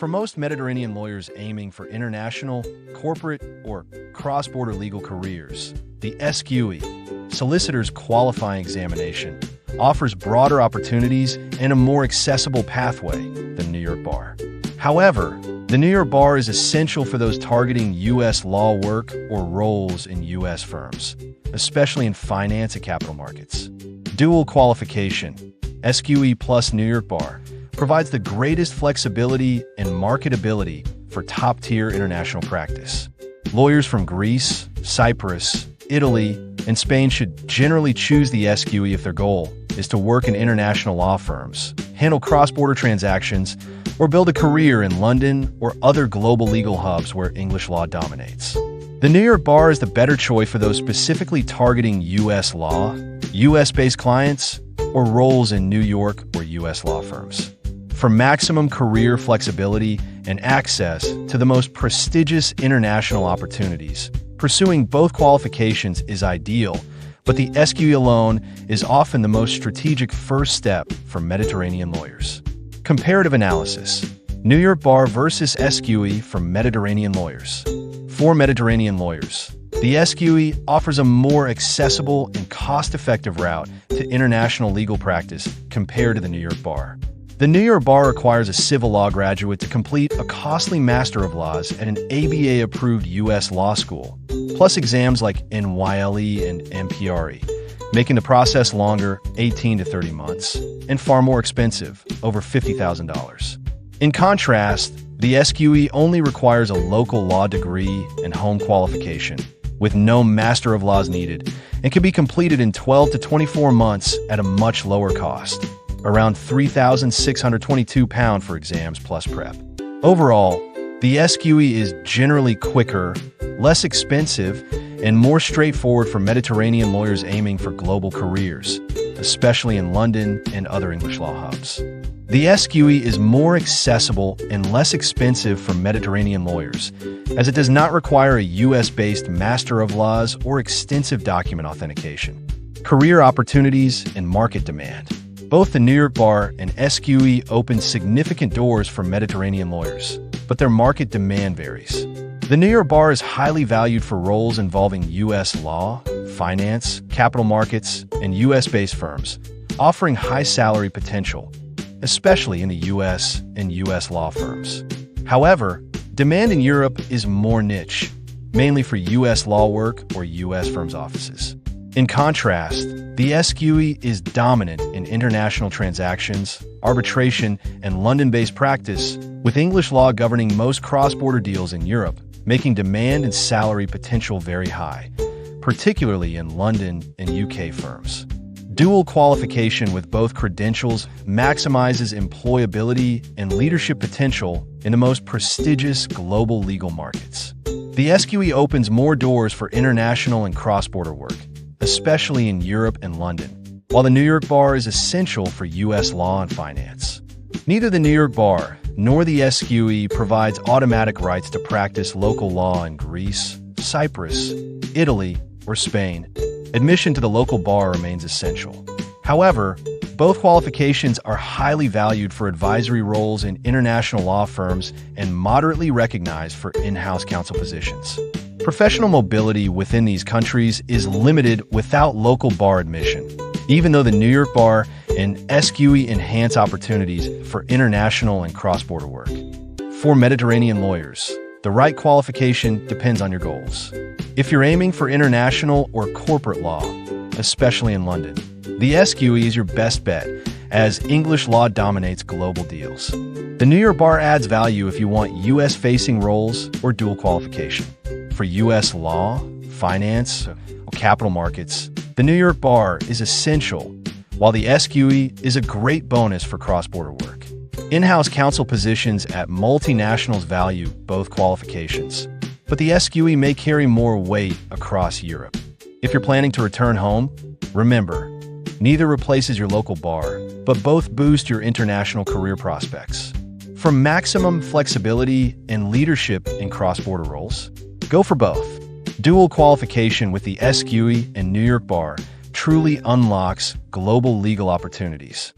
For most Mediterranean lawyers aiming for international, corporate, or cross-border legal careers, the SQE, Solicitor's Qualifying Examination, offers broader opportunities and a more accessible pathway than New York Bar. However, the New York Bar is essential for those targeting U.S. law work or roles in U.S. firms, especially in finance and capital markets. Dual qualification, SQE plus New York Bar, provides the greatest flexibility and marketability for top-tier international practice. Lawyers from Greece, Cyprus, Italy, and Spain should generally choose the SQE if their goal is to work in international law firms, handle cross-border transactions, or build a career in London or other global legal hubs where English law dominates. The New York Bar is the better choice for those specifically targeting U.S. law, U.S.-based clients, or roles in New York or U.S. law firms. For maximum career flexibility and access to the most prestigious international opportunities, pursuing both qualifications is ideal, but the SQE alone is often the most strategic first step for Mediterranean lawyers. Comparative analysis: New York Bar versus SQE for Mediterranean lawyers. For Mediterranean lawyers, the SQE offers a more accessible and cost-effective route to international legal practice compared to the New York Bar. The New York Bar requires a civil law graduate to complete a costly Master of Laws at an ABA-approved U.S. law school, plus exams like NYLE and MPRE, making the process longer, 18 to 30 months, and far more expensive, over $50,000. In contrast, the SQE only requires a local law degree and home qualification, with no Master of Laws needed, and can be completed in 12 to 24 months at a much lower cost, around £3,622 for exams plus prep. Overall, the SQE is generally quicker, less expensive, and more straightforward for Mediterranean lawyers aiming for global careers, especially in London and other English law hubs. The SQE is more accessible and less expensive for Mediterranean lawyers, as it does not require a U.S.-based Master of Laws or extensive document authentication. Career opportunities and market demand. Both the New York Bar and SQE open significant doors for Mediterranean lawyers, but their market demand varies. The New York Bar is highly valued for roles involving U.S. law, finance, capital markets, and U.S.-based firms, offering high salary potential, especially in the U.S. and U.S. law firms. However, demand in Europe is more niche, mainly for U.S. law work or U.S. firms' offices. In contrast, the SQE is dominant in international transactions, arbitration, and London-based practice, with English law governing most cross-border deals in Europe, making demand and salary potential very high, particularly in London and UK firms. Dual qualification with both credentials maximizes employability and leadership potential in the most prestigious global legal markets. The SQE opens more doors for international and cross-border work, especially in Europe and London, while the New York Bar is essential for U.S. law and finance. Neither the New York Bar nor the SQE provides automatic rights to practice local law in Greece, Cyprus, Italy, or Spain. Admission to the local bar remains essential. However, both qualifications are highly valued for advisory roles in international law firms and moderately recognized for in-house counsel positions. Professional mobility within these countries is limited without local bar admission, even though the New York Bar and SQE enhance opportunities for international and cross-border work. For Mediterranean lawyers, the right qualification depends on your goals. If you're aiming for international or corporate law, especially in London, the SQE is your best bet, as English law dominates global deals. The New York Bar adds value if you want U.S.-facing roles or dual qualification. For U.S. law, finance, or capital markets, the New York Bar is essential, while the SQE is a great bonus for cross-border work. In-house counsel positions at multinationals value both qualifications, but the SQE may carry more weight across Europe. If you're planning to return home, remember, neither replaces your local bar, but both boost your international career prospects. For maximum flexibility and leadership in cross-border roles, go for both. Dual qualification with the SQE and New York Bar truly unlocks global legal opportunities.